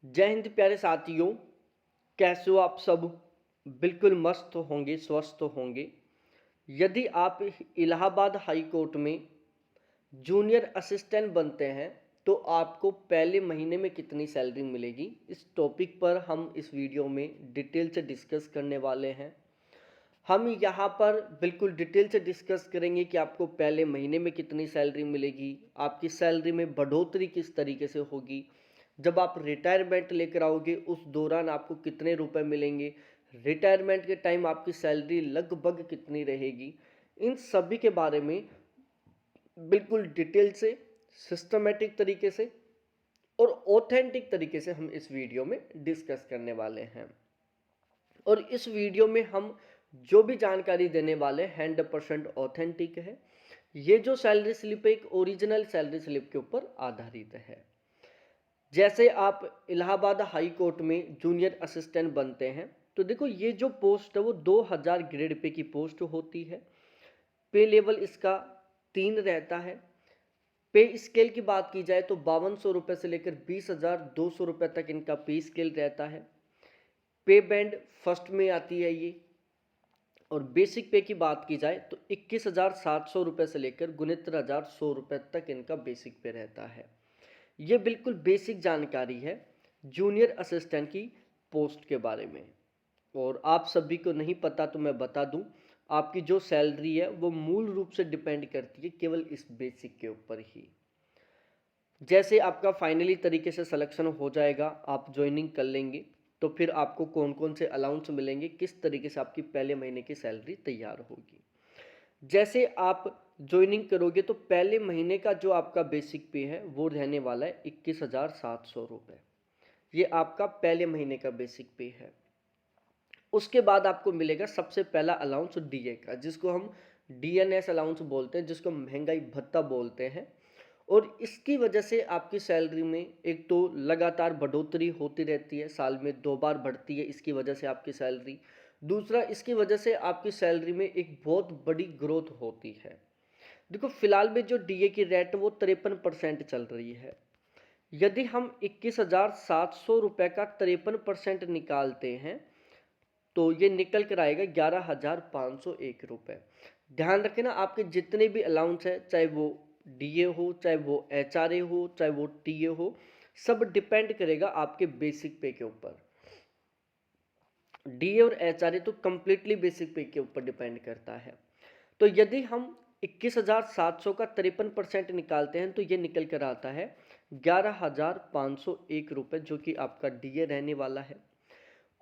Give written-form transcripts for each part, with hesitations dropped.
जय हिंद प्यारे साथियों। कैसे हो आप सब? बिल्कुल मस्त होंगे, स्वस्थ होंगे। यदि आप इलाहाबाद हाई कोर्ट में जूनियर असिस्टेंट बनते हैं तो आपको पहले महीने में कितनी सैलरी मिलेगी, इस टॉपिक पर हम इस वीडियो में डिटेल से डिस्कस करने वाले हैं। हम यहाँ पर बिल्कुल डिटेल से डिस्कस करेंगे कि आपको पहले महीने में कितनी सैलरी मिलेगी, आपकी सैलरी में बढ़ोतरी किस तरीके से होगी, जब आप रिटायरमेंट लेकर आओगे उस दौरान आपको कितने रुपए मिलेंगे, रिटायरमेंट के टाइम आपकी सैलरी लगभग कितनी रहेगी। इन सभी के बारे में बिल्कुल डिटेल से, सिस्टमेटिक तरीके से और ऑथेंटिक तरीके से हम इस वीडियो में डिस्कस करने वाले हैं। और इस वीडियो में हम जो भी जानकारी देने वाले हैं 100% ऑथेंटिक है। ये जो सैलरी स्लिप है एक ओरिजिनल सैलरी स्लिप के ऊपर आधारित है। जैसे आप इलाहाबाद हाई कोर्ट में जूनियर असिस्टेंट बनते हैं तो देखो ये जो पोस्ट है वो 2000 ग्रेड पे की पोस्ट होती है। पे लेवल इसका 3 रहता है। पे स्केल की बात की जाए तो 5200 रुपये से लेकर 20,200 रुपये तक इनका पे स्केल रहता है। पे बैंड फर्स्ट में आती है ये। और बेसिक पे की बात की जाए तो 21,700 रुपये से लेकर 69,100 रुपये तक इनका बेसिक पे रहता है। ये बिल्कुल बेसिक जानकारी है जूनियर असिस्टेंट की पोस्ट के बारे में। और आप सभी को नहीं पता तो मैं बता दूं, आपकी जो सैलरी है वो मूल रूप से डिपेंड करती है केवल इस बेसिक के ऊपर ही। जैसे आपका फाइनली तरीके से सिलेक्शन हो जाएगा, आप ज्वाइनिंग कर लेंगे तो फिर आपको कौन कौन से अलाउंस मिलेंगे, किस तरीके से आपकी पहले महीने की सैलरी तैयार होगी। जैसे आप ज्वाइनिंग करोगे तो पहले महीने का जो आपका बेसिक पे है वो रहने वाला है 21,700 रुपये। ये आपका पहले महीने का बेसिक पे है। उसके बाद आपको मिलेगा सबसे पहला अलाउंस डीए का, जिसको हम डीएनएस अलाउंस बोलते हैं, जिसको महंगाई भत्ता बोलते हैं। और इसकी वजह से आपकी सैलरी में एक तो लगातार बढ़ोतरी होती रहती है, साल में 2 बार बढ़ती है इसकी वजह से आपकी सैलरी। दूसरा, इसकी वजह से आपकी सैलरी में एक बहुत बड़ी ग्रोथ होती है। देखो फिलहाल में जो डीए की रेट वो 53% चल रही है। यदि हम 21,700 रुपये का 53% निकालते हैं तो ये निकल कर आएगा 11,501 रुपये। ध्यान रखना, आपके जितने भी अलाउंस है, चाहे वो डीए हो, चाहे वो एचआरए हो, चाहे वो टीए हो, सब डिपेंड करेगा आपके बेसिक पे के ऊपर। डीए और एचआरए तो कंप्लीटली बेसिक पे के ऊपर डिपेंड करता है। तो यदि हम 21,700 का 53% निकालते हैं तो ये निकल कर आता है 11,501 रुपये, जो कि आपका डीए रहने वाला है।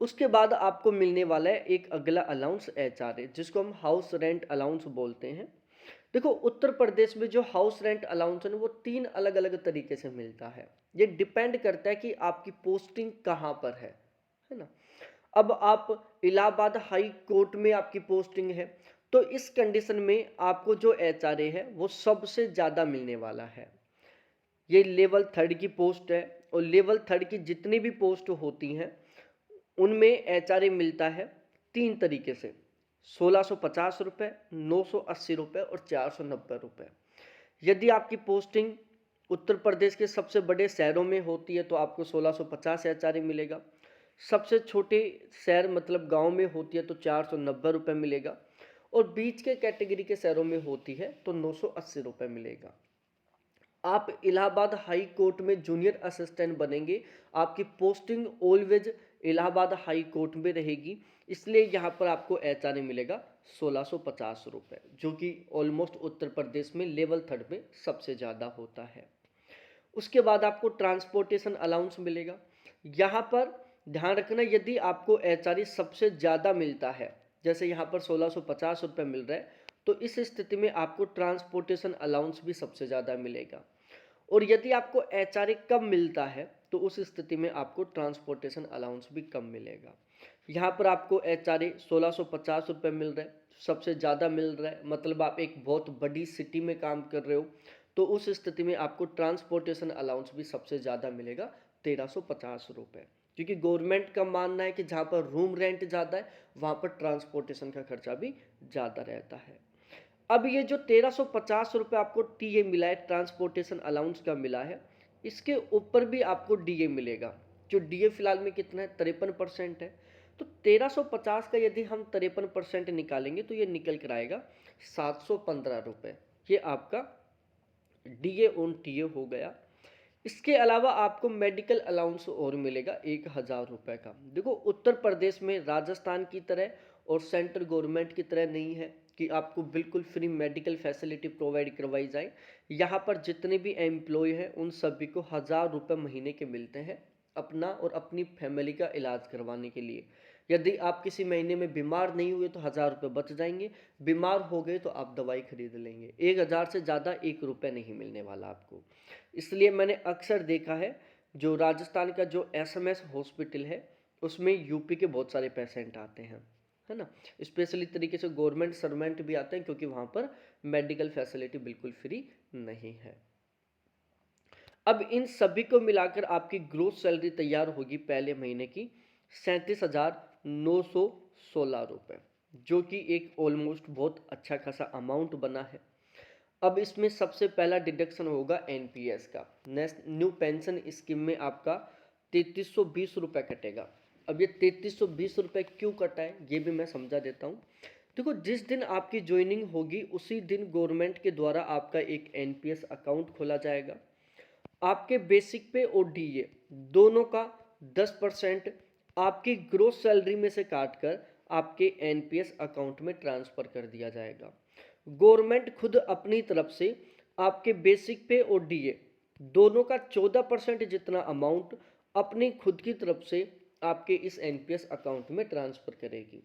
उसके बाद आपको मिलने वाला है एक अगला अलाउंस एचआरए, जिसको हम हाउस रेंट अलाउंस बोलते हैं। देखो उत्तर प्रदेश में जो हाउस रेंट अलाउंस है वो 3 अलग अलग तरीके से मिलता है। ये डिपेंड करता है कि आपकी पोस्टिंग कहाँ पर है ना। अब आप इलाहाबाद हाई कोर्ट में आपकी पोस्टिंग है तो इस कंडीशन में आपको जो एचआरए है वो सबसे ज़्यादा मिलने वाला है। ये लेवल 3 की पोस्ट है और लेवल 3 की जितनी भी पोस्ट होती हैं उनमें एचआरए मिलता है 3 तरीके से: 1650 रुपये, 980 रुपये और 490 रुपये। यदि आपकी पोस्टिंग उत्तर प्रदेश के सबसे बड़े शहरों में होती है तो आपको 1650 एचआरए मिलेगा। सबसे छोटे शहर मतलब गांव में होती है तो 490 रुपये मिलेगा। और बीच के कैटेगरी के शहरों में होती है तो 980 रुपये मिलेगा। आप इलाहाबाद हाई कोर्ट में जूनियर असिस्टेंट बनेंगे, आपकी posting always Allahabad high court में रहेगी, इसलिए यहाँ पर आपको एचआरए मिलेगा 1650 रुपये, जो कि ऑलमोस्ट उत्तर प्रदेश में लेवल 3 में सबसे ज़्यादा होता है। उसके बाद आपको ट्रांसपोर्टेशन अलाउंस मिलेगा। यहाँ पर ध्यान रखना, यदि आपको एचआरए सबसे ज़्यादा मिलता है, जैसे यहाँ पर 1650 रुपये मिल रहा है, तो इस स्थिति में आपको ट्रांसपोर्टेशन अलाउंस भी सबसे ज़्यादा मिलेगा। और यदि आपको एचआरए कम मिलता है तो उस स्थिति में आपको ट्रांसपोर्टेशन अलाउंस भी कम मिलेगा। यहाँ पर आपको एचआरए 1650 रुपये मिल रहा है, सबसे ज़्यादा मिल रहा है, मतलब आप एक बहुत बड़ी सिटी में काम कर रहे हो तो उस स्थिति में आपको ट्रांसपोर्टेशन अलाउंस भी सबसे ज़्यादा मिलेगा 1350 रुपये। क्योंकि गवर्नमेंट का मानना है कि जहाँ पर रूम रेंट ज़्यादा है वहाँ पर ट्रांसपोर्टेशन का खर्चा भी ज़्यादा रहता है। अब ये जो 1350 रुपये आपको टीए मिला है, ट्रांसपोर्टेशन अलाउंस का मिला है, इसके ऊपर भी आपको डीए मिलेगा। जो डीए फिलहाल में कितना है 53% है। तो 1350 का यदि हम 53% निकालेंगे तो ये निकल कर आएगा 715 रुपये। ये आपका डीए ऑन टीए हो गया। इसके अलावा आपको मेडिकल अलाउंस और मिलेगा 1000 रुपये का। देखो उत्तर प्रदेश में राजस्थान की तरह और सेंट्रल गवर्नमेंट की तरह नहीं है कि आपको बिल्कुल फ्री मेडिकल फैसिलिटी प्रोवाइड करवाई जाए। यहाँ पर जितने भी एम्प्लॉय हैं उन सभी को 1000 रुपये महीने के मिलते हैं अपना और अपनी फैमिली का इलाज करवाने के लिए। यदि आप किसी महीने में बीमार नहीं हुए तो 1000 रुपये बच जाएंगे, बीमार हो गए तो आप दवाई खरीद लेंगे। 1000 से ज़्यादा 1 रुपये नहीं मिलने वाला आपको। इसलिए मैंने अक्सर देखा है जो राजस्थान का जो एसएमएस हॉस्पिटल है उसमें यूपी के बहुत सारे पेशेंट आते हैं, है ना। स्पेशली तरीके से गवर्नमेंट सर्वेंट भी आते हैं क्योंकि वहाँ पर मेडिकल फैसिलिटी बिल्कुल फ्री नहीं है। अब इन सभी को मिलाकर आपकी ग्रोस सैलरी तैयार होगी पहले महीने की 37,916 रुपये, जो कि एक ऑलमोस्ट बहुत अच्छा खासा अमाउंट बना है। अब इसमें सबसे पहला डिडक्शन होगा एनपीएस का, न्यू पेंशन स्कीम में आपका 3320 रुपये कटेगा। अब ये 3320 रुपये क्यों कटा है ये भी मैं समझा देता हूँ। देखो जिस दिन आपकी ज्वाइनिंग होगी उसी दिन गवर्नमेंट के द्वारा आपका एक एनपीएस अकाउंट खोला जाएगा। आपके बेसिक पे और डीए दोनों का 10% आपकी ग्रोस सैलरी में से काटकर आपके एनपीएस अकाउंट में ट्रांसफ़र कर दिया जाएगा। गवर्नमेंट खुद अपनी तरफ से आपके बेसिक पे और डीए दोनों का 14% जितना अमाउंट अपनी खुद की तरफ से आपके इस एनपीएस अकाउंट में ट्रांसफ़र करेगी,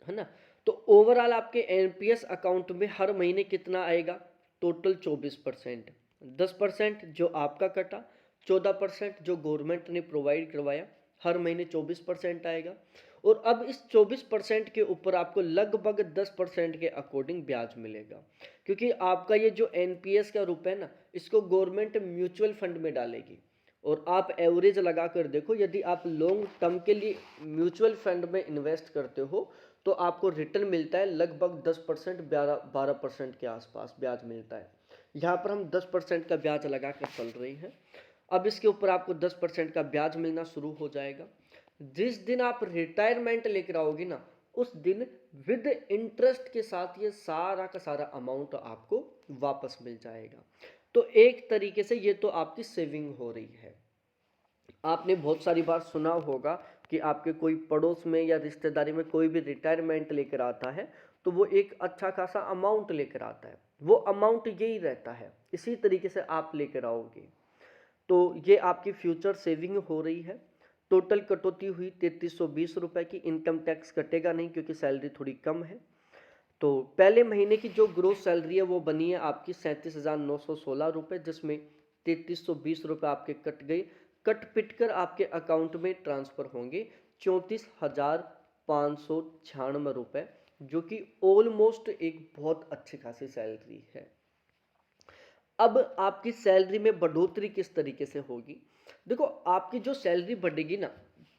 है ना। तो ओवरऑल आपके एनपीएस अकाउंट में हर महीने कितना आएगा, टोटल 24%। 10% जो आपका कटा, 14% जो गवर्नमेंट ने प्रोवाइड करवाया, हर महीने 24% आएगा। और अब इस 24% के ऊपर आपको लगभग 10% के अकॉर्डिंग ब्याज मिलेगा, क्योंकि आपका ये जो एनपीएस का रुपए है ना, इसको गवर्नमेंट म्यूचुअल फंड में डालेगी। और आप एवरेज लगा कर देखो, यदि आप लॉन्ग टर्म के लिए म्यूचुअल फंड में इन्वेस्ट करते हो तो आपको रिटर्न मिलता है लगभग 10%, 12% के आसपास ब्याज मिलता है। यहाँ पर हम 10% का ब्याज लगा कर चल रहे हैं। अब इसके ऊपर आपको 10% का ब्याज मिलना शुरू हो जाएगा। जिस दिन आप रिटायरमेंट लेकर आओगे ना, उस दिन विद इंटरेस्ट के साथ ये सारा का सारा अमाउंट आपको वापस मिल जाएगा। तो एक तरीके से ये तो आपकी सेविंग हो रही है। आपने बहुत सारी बार सुना होगा कि आपके कोई पड़ोस में या रिश्तेदारी में कोई भी रिटायरमेंट लेकर आता है तो वो एक अच्छा खासा अमाउंट लेकर आता है, वो अमाउंट यही रहता है। इसी तरीके से आप लेकर आओगे तो ये आपकी फ्यूचर सेविंग हो रही है। टोटल कटौती हुई 3320 रुपये की। इनकम टैक्स कटेगा नहीं क्योंकि सैलरी थोड़ी कम है। तो पहले महीने की जो ग्रोस सैलरी है वो बनी है आपकी 37,916 रुपये, जिसमें 3320 रुपये आपके कट गए। कट पिट कर आपके अकाउंट में ट्रांसफ़र होंगे 34,596 रुपये, जो कि ऑलमोस्ट एक बहुत अच्छी खासी सैलरी है। अब आपकी सैलरी में बढ़ोतरी किस तरीके से होगी। देखो आपकी जो सैलरी बढ़ेगी ना,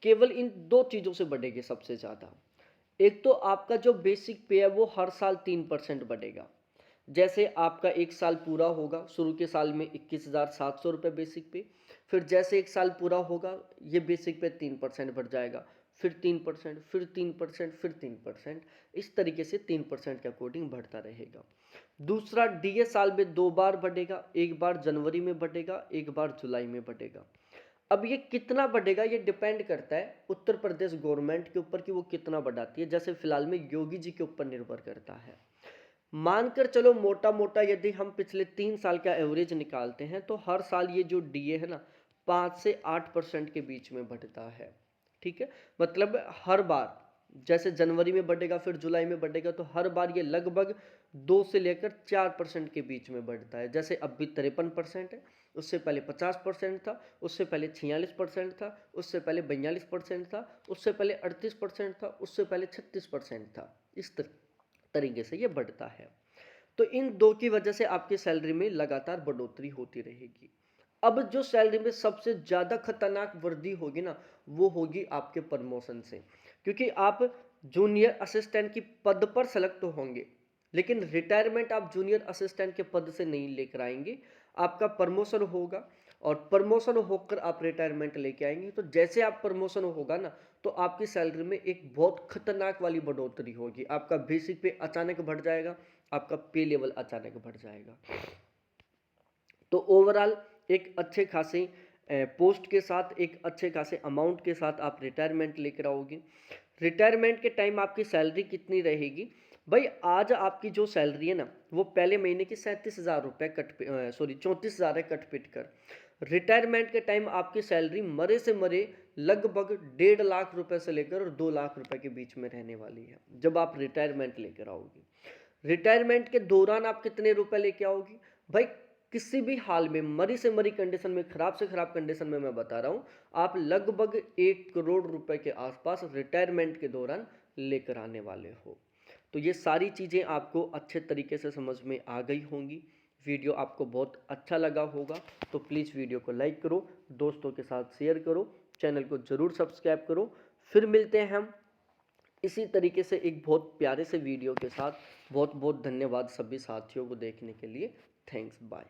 केवल इन दो चीज़ों से बढ़ेगी सबसे ज़्यादा। एक तो आपका जो बेसिक पे है वो हर साल 3% बढ़ेगा। जैसे आपका एक साल पूरा होगा, शुरू के साल में 21,700 रुपये बेसिक पे, फिर जैसे एक साल पूरा होगा ये बेसिक पे 3% बढ़ जाएगा, फिर 3%, फिर 3%, फिर 3%, इस तरीके से 3% के अकॉर्डिंग बढ़ता रहेगा। दूसरा डीए साल में 2 बार बढ़ेगा, एक बार जनवरी में बढ़ेगा, एक बार जुलाई में बढ़ेगा। अब ये कितना बढ़ेगा ये डिपेंड करता है उत्तर प्रदेश गवर्नमेंट के ऊपर कि वो कितना बढ़ाती है। जैसे फिलहाल में योगी जी के ऊपर निर्भर करता है। मानकर चलो मोटा मोटा यदि हम पिछले 3 साल का एवरेज निकालते हैं तो हर साल ये जो डीए है ना 5 से 8% के बीच में बढ़ता है। ठीक है, मतलब हर बार जैसे जनवरी में बढ़ेगा फिर जुलाई में बढ़ेगा, तो हर बार ये लगभग 2 से लेकर 4% के बीच में बढ़ता है। जैसे अब भी 53% है, उससे पहले 50% था, उससे पहले 46% था, उससे पहले 42% था, उससे पहले 38% था, उससे पहले 36% था। इस तरीके से ये बढ़ता है। तो इन दो की वजह से आपकी सैलरी में लगातार बढ़ोतरी होती रहेगी। अब जो सैलरी में सबसे ज़्यादा खतरनाक वृद्धि होगी ना, वो होगी आपके प्रमोशन से। क्योंकि आप जूनियर असिस्टेंट की पद पर सेलेक्ट होंगे, लेकिन रिटायरमेंट आप जूनियर असिस्टेंट के पद से नहीं लेकर आएंगे। आपका प्रमोशन होगा और प्रमोशन होकर आप रिटायरमेंट लेके आएंगे, तो जैसे आप प्रमोशन होगा ना तो आपकी सैलरी में एक बहुत खतरनाक वाली बढ़ोतरी होगी। आपका बेसिक पे अचानक बढ़ जाएगा, आपका पे लेवल अचानक बढ़ जाएगा। तो ओवरऑल एक अच्छे खासे पोस्ट के साथ, एक अच्छे खासे अमाउंट के साथ आप रिटायरमेंट लेकर आओगे। रिटायरमेंट के टाइम आपकी सैलरी कितनी रहेगी भाई? आज आपकी जो सैलरी है ना वो पहले महीने की 37,000 रुपये सॉरी 34,000 है कट पिट कर। रिटायरमेंट के टाइम आपकी सैलरी मरे से मरे लगभग 1.5 लाख रुपए से लेकर और 2 लाख रुपए के बीच में रहने वाली है जब आप रिटायरमेंट लेकर आओगे। रिटायरमेंट के दौरान आप कितने रुपए लेके आओगी भाई? किसी भी हाल में, मरी से मरी कंडीशन में, खराब से खराब कंडीशन में मैं बता रहा हूं, आप लगभग 1 करोड़ रुपए के आसपास रिटायरमेंट के दौरान लेकर आने वाले हो। तो ये सारी चीज़ें आपको अच्छे तरीके से समझ में आ गई होंगी। वीडियो आपको बहुत अच्छा लगा होगा तो प्लीज़ वीडियो को लाइक करो, दोस्तों के साथ शेयर करो, चैनल को ज़रूर सब्सक्राइब करो। फिर मिलते हैं हम इसी तरीके से एक बहुत प्यारे से वीडियो के साथ। बहुत बहुत धन्यवाद सभी साथियों को देखने के लिए। Thanks, bye.